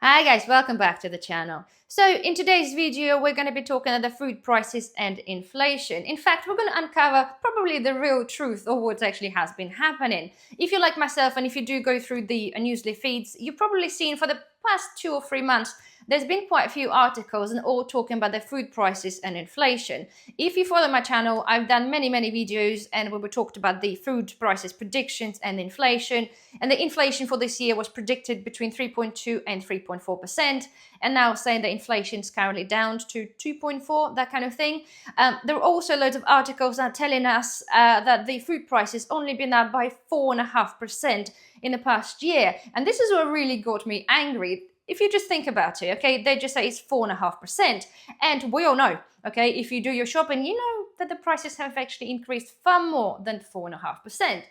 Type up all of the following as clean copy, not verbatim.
Hi guys, welcome back to the channel. So in today's video, we're going to be talking about the food prices and inflation. In fact, we're going to uncover probably the real truth of what actually has been happening. If you're like myself and if you do go through the newsletter feeds, you've probably seen for the past 2 or 3 months, there's been quite a few articles and all talking about the food prices and inflation. If you follow my channel, I've done many videos and we talked about the food prices predictions and inflation. And the inflation for this year was predicted between 3.2 and 3.4%. And now saying that inflation is currently down to 2.4, that kind of thing. There are also loads of articles that are telling us that the food prices only been up by 4.5% in the past year. And this is what really got me angry. If you just think about it, okay, they just say it's 4.5%. And we all know, okay, if you do your shopping, you know that the prices have actually increased far more than 4.5%. And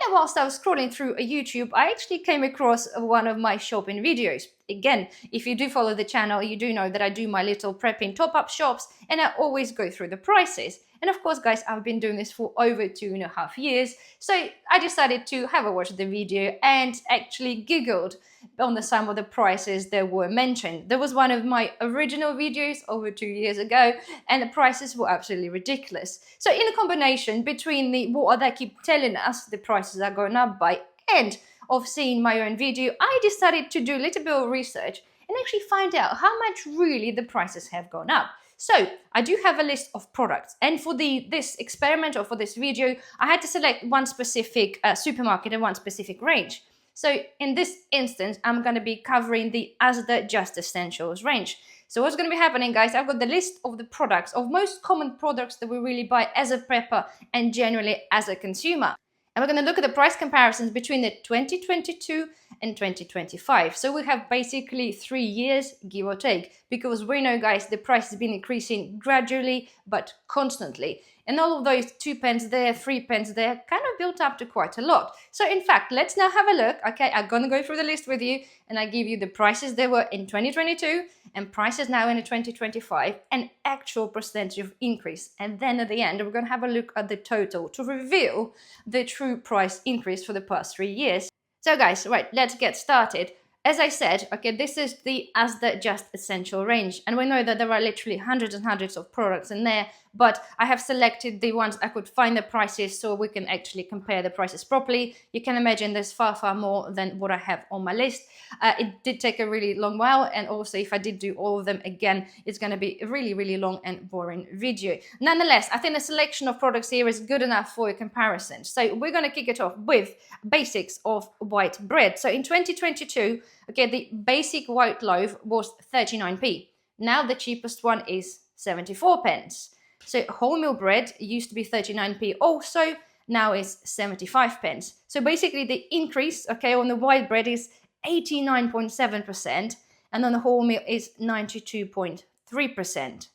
then whilst I was scrolling through YouTube, I actually came across one of my shopping videos. Again, if you do follow the channel, you do know that I do my little prepping top-up shops and I always go through the prices. And of course, guys, I've been doing this for over 2.5 years. So I decided to have a watch of the video and actually giggled on some of the prices that were mentioned. There was one of my original videos over 2 years ago and the prices were absolutely ridiculous. So in a combination between what they keep telling us the prices are going up by and of seeing my own video, I decided to do a little bit of research and actually find out how much really the prices have gone up. So I do have a list of products, and for this experiment or for this video, I had to select one specific supermarket and one specific range. So in this instance, I'm going to be covering the Asda Just Essentials range. So what's going to be happening, guys, I've got the list of the products, of most common products that we really buy as a prepper and generally as a consumer. And we're going to look at the price comparisons between the 2022 and 2025. So we have basically 3 years, give or take, because we know, guys, the price has been increasing gradually but constantly. And all of those 2 pence there, 3 pence there, kind of built up to quite a lot. So in fact, let's now have a look. Okay, I'm going to go through the list with you and I give you the prices there were in 2022 and prices now in 2025 and actual percentage of increase. And then at the end, we're going to have a look at the total to reveal the true price increase for the past 3 years. So guys, right, let's get started. As I said, okay, this is the Asda Just Essential range, and we know that there are literally hundreds and hundreds of products in there, but I have selected the ones I could find the prices so we can actually compare the prices properly. You can imagine there's far more than what I have on my list. It did take a really long while, and also if I did do all of them again, it's going to be a really long and boring video. Nonetheless, I think the selection of products here is good enough for a comparison. So we're going to kick it off with basics of white bread. So in 2022, okay, the basic white loaf was 39p. Now the cheapest one is 74 pence. So wholemeal bread used to be 39p also, now is 75 pence. So basically the increase, okay, on the white bread is 89.7% and on the wholemeal is 92.3%.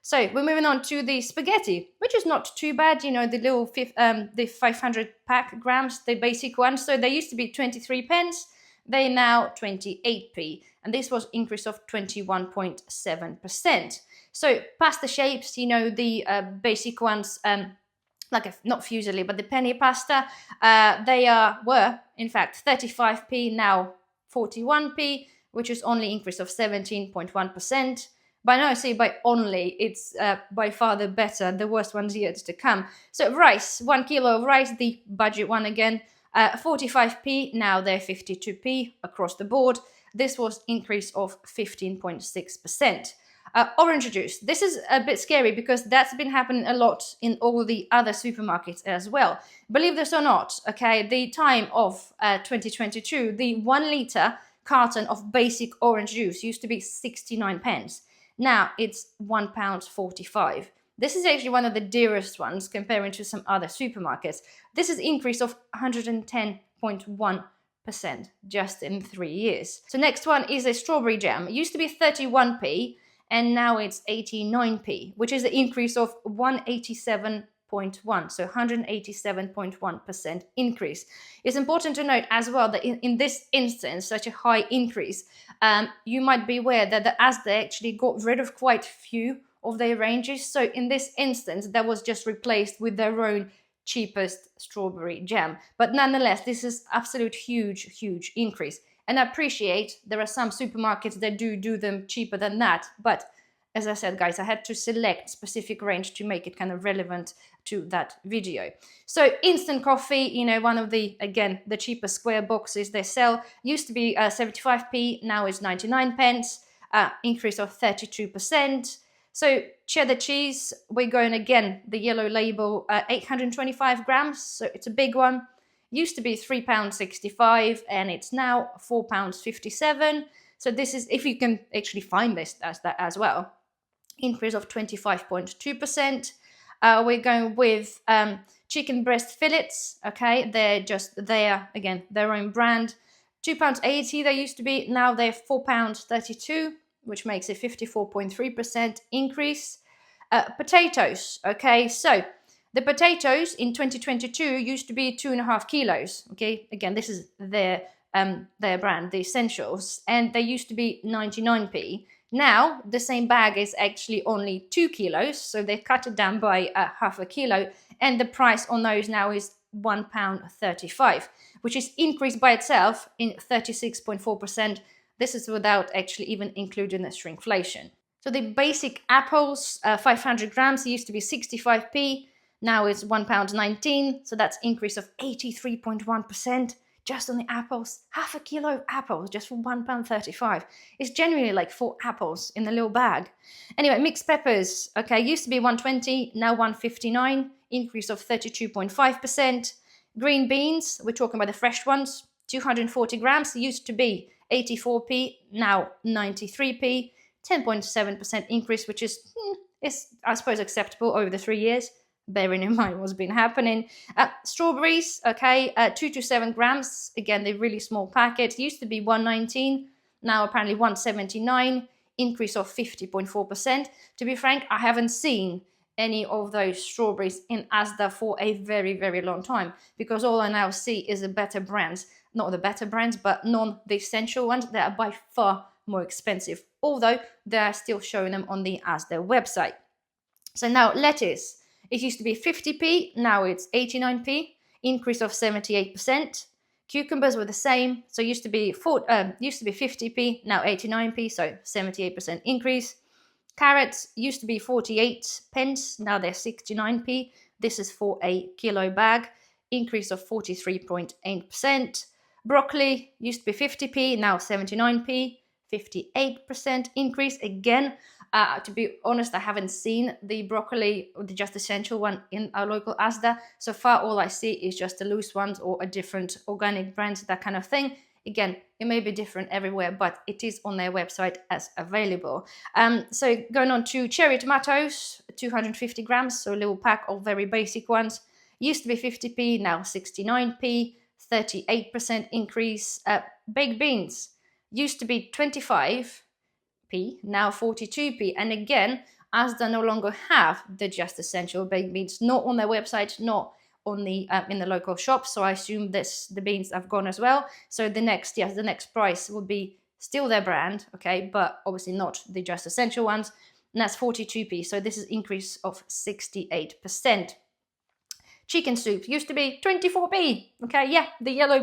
So we're moving on to the spaghetti, which is not too bad, you know, the little the 500 pack grams, the basic ones. So they used to be 23 pence. They now 28p, and this was increase of 21.7%. So pasta shapes, you know, the basic ones, not fusilli, but the penny pasta, they were in fact 35p, now 41p, which is only increase of 17.1%. But no, say by only, it's by far the better, the worst one's yet to come. So rice, 1 kilo of rice, the budget one again, 45p, now they're 52p across the board. This was increase of 15.6%. Orange juice. This is a bit scary because that's been happening a lot in all the other supermarkets as well. Believe this or not, okay, the time of 2022, the 1 litre carton of basic orange juice used to be 69 pence. Now it's £1.45. This is actually one of the dearest ones comparing to some other supermarkets. This is increase of 110.1% just in 3 years. So next one is a strawberry jam. It used to be 31p and now it's 89p, which is an increase of 187.1, so 187.1% increase. It's important to note as well that in this instance, such a high increase, you might be aware that the Asda actually got rid of quite few of their ranges. So in this instance, that was just replaced with their own cheapest strawberry jam. But nonetheless, this is absolute huge increase. And I appreciate there are some supermarkets that do them cheaper than that. But as I said, guys, I had to select specific range to make it kind of relevant to that video. So instant coffee, you know, one of the, again, the cheapest square boxes they sell, used to be 75p, now is 99 pence, increase of 32%. So cheddar cheese, we're going again, the yellow label, 825 grams, so it's a big one. Used to be £3.65 and it's now £4.57. So this is, if you can actually find this as that as well, increase of 25.2%. We're going with chicken breast fillets. Okay, they're just again, their own brand. £2.80 they used to be, now they're £4.32, which makes a 54.3% increase. Potatoes. Okay, so the potatoes in 2022 used to be 2.5 kilos. Okay, again, this is their brand, the Essentials, and they used to be 99p. Now the same bag is actually only 2 kilos, so they cut it down by half a kilo, and the price on those now is £1.35, which is increased by itself in 36.4%. This is without actually even including the shrinkflation. So the basic apples, 500 grams, used to be 65p, now it's £1.19, so that's increase of 83.1%. Just on the apples, half a kilo of apples just for £1.35. It's genuinely like 4 apples in the little bag. Anyway, mixed peppers, okay, used to be 120, now 159, increase of 32.5%. Green beans, we're talking about the fresh ones, 240 grams, used to be 84p, now 93p, 10.7% increase, which is I suppose acceptable over the 3 years, bearing in mind what's been happening. Strawberries, okay, 2 to 7 grams. Again, they're really small packets. Used to be 119, now apparently 179, increase of 50.4%. To be frank, I haven't seen any of those strawberries in Asda for a very, very long time, because all I now see is the better brands. Not the better brands, but the essential ones that are by far more expensive, although they are still showing them on the Asda website. So now lettuce. It used to be 50p, now it's 89p, increase of 78%. Cucumbers were the same, so used to be 50p, now 89p, so 78% increase. Carrots used to be 48 pence, now they're 69p. This is for a kilo bag, increase of 43.8%. Broccoli used to be 50p, now 79p, 58% increase. Again, to be honest, I haven't seen the broccoli, the Just Essential one in our local Asda. So far, all I see is just the loose ones or a different organic brand, that kind of thing. Again, it may be different everywhere, but it is on their website as available. So going on to cherry tomatoes, 250 grams, so a little pack of very basic ones. Used to be 50p, now 69p, 38% increase. Baked beans used to be 25p, now 42p. And again, Asda no longer have the Just Essential baked beans, not on their website, not on the in the local shop. So I assume the beans have gone as well. So the next price will be still their brand, okay, but obviously not the Just Essential ones. And that's 42p. So this is increase of 68%. Chicken soup used to be 24p. Okay, yeah, the yellow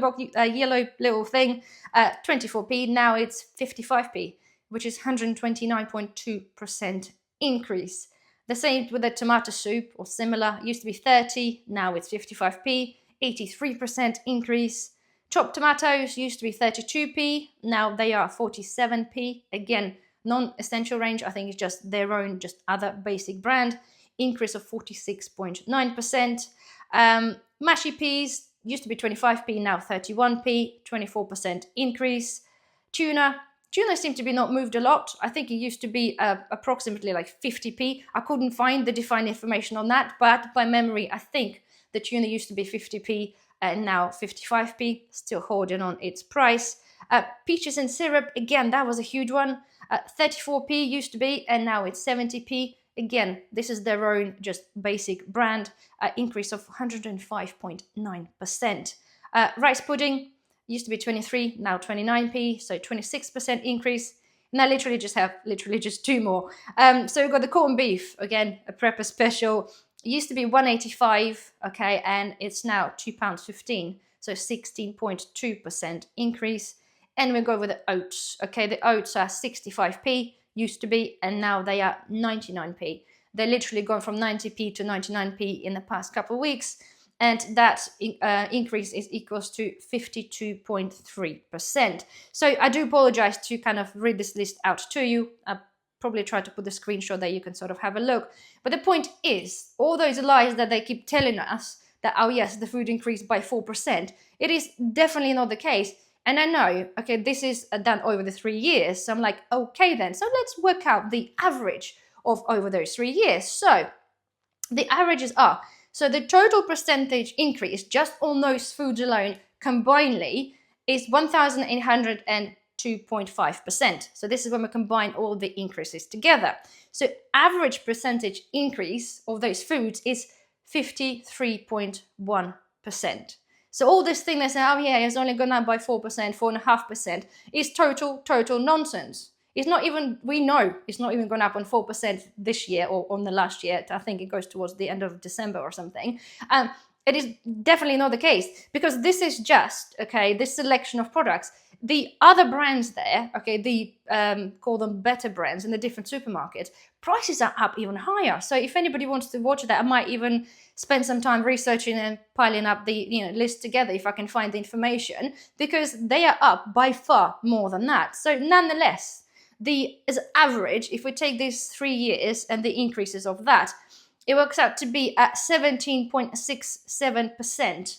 little thing, 24p. Now it's 55p, which is 129.2% increase. The same with the tomato soup or similar. Used to be 30, now it's 55p, 83% increase. Chopped tomatoes used to be 32p, now they are 47p. Again, non-essential range, I think it's just their own, just other basic brand. Increase of 46.9%. Mashy peas used to be 25p, now 31p, 24% increase. Tuna seemed to be not moved a lot. I think it used to be approximately like 50p. I couldn't find the defined information on that, but by memory, I think the tuna used to be 50p and now 55p, still holding on its price. Peaches and syrup, again, that was a huge one. 34p used to be, and now it's 70p. Again, this is their own just basic brand, increase of 105.9%. Rice pudding used to be 23, now 29p, so 26% increase. And I literally just have two more. So we've got the corned beef, again, a prepper special. It used to be 185, okay, and it's now £2.15, so 16.2% increase. And we go with the oats. Okay, the oats are 65p, used to be, and now they are 99p. They're literally gone from 90p to 99p in the past couple of weeks, and that increase is equals to 52.3%. So I do apologize to kind of read this list out to you. I probably try to put the screenshot that you can sort of have a look. But the point is, all those lies that they keep telling us that, oh yes, the food increased by 4%, it is definitely not the case. And I know, okay, this is done over the 3 years. So I'm like, okay then, so let's work out the average of over those 3 years. So the averages are, so the total percentage increase just on those foods alone combinedly is 1,802.5%. So this is when we combine all the increases together. So average percentage increase of those foods is 53.1%. So all this thing they say, oh yeah, it's only gone up by 4%, 4.5%, is total nonsense. It's not even, we know it's not even gone up on 4% this year or on the last year. I think it goes towards the end of December or something. It is definitely not the case, because this is just, okay, this selection of products. The other brands there, okay, the call them better brands in the different supermarkets, prices are up even higher. So if anybody wants to watch that, I might even spend some time researching and piling up the list together if I can find the information, because they are up by far more than that. So nonetheless, as average, if we take these 3 years and the increases of that, it works out to be at 17.67%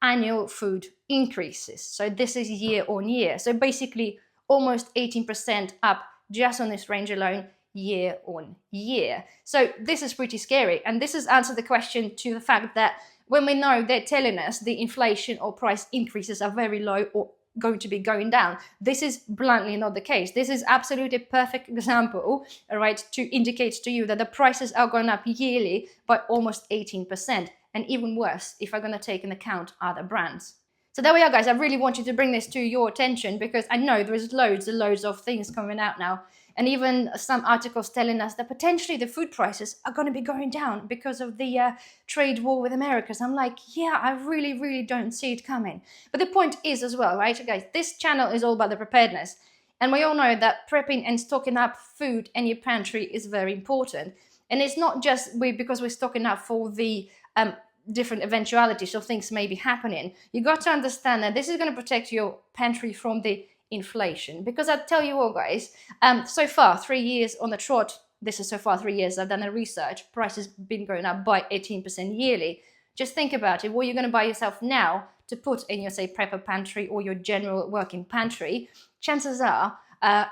annual food increases. So this is year on year. So basically almost 18% up just on this range alone, year on year. So this is pretty scary. And this has answered the question to the fact that when we know they're telling us the inflation or price increases are very low or going to be going down, this is bluntly not the case. This is absolutely a perfect example, all right, to indicate to you that the prices are going up yearly by almost 18%, and even worse if I'm going to take into account other brands. So there we are, guys. I really want you to bring this to your attention, because I know there is loads and loads of things coming out now, and even some articles telling us that potentially the food prices are going to be going down because of the trade war with America. So I'm like, yeah, I really, really don't see it coming. But the point is as well, right, guys, this channel is all about the preparedness. And we all know that prepping and stocking up food in your pantry is very important. And it's not just because we're stocking up for the different eventualities of things may be happening. You got to understand that this is going to protect your pantry from the inflation, because I tell you all, guys, so far 3 years on the trot, this is so far 3 years I've done the research, prices been going up by 18% yearly. Just think about it. What you're going to buy yourself now to put in your, say, prepper pantry or your general working pantry, chances are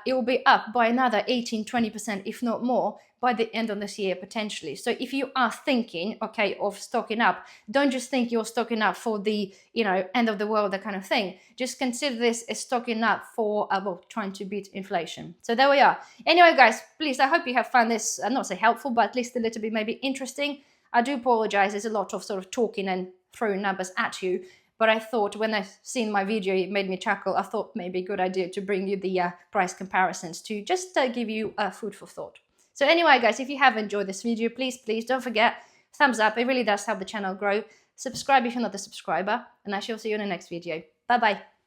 it will be up by another 18-20%, if not more, by the end of this year potentially. So if you are thinking, okay, of stocking up, don't just think you're stocking up for the, end of the world, that kind of thing. Just consider this as stocking up for, trying to beat inflation. So there we are. Anyway, guys, please, I hope you have found this, not say helpful, but at least a little bit maybe interesting. I do apologize. There's a lot of sort of talking and throwing numbers at you. But I thought when I seen my video, it made me chuckle. I thought maybe a good idea to bring you the price comparisons to just give you food for thought. So anyway, guys, if you have enjoyed this video, please don't forget, thumbs up. It really does help the channel grow. Subscribe if you're not a subscriber. And I shall see you in the next video. Bye-bye.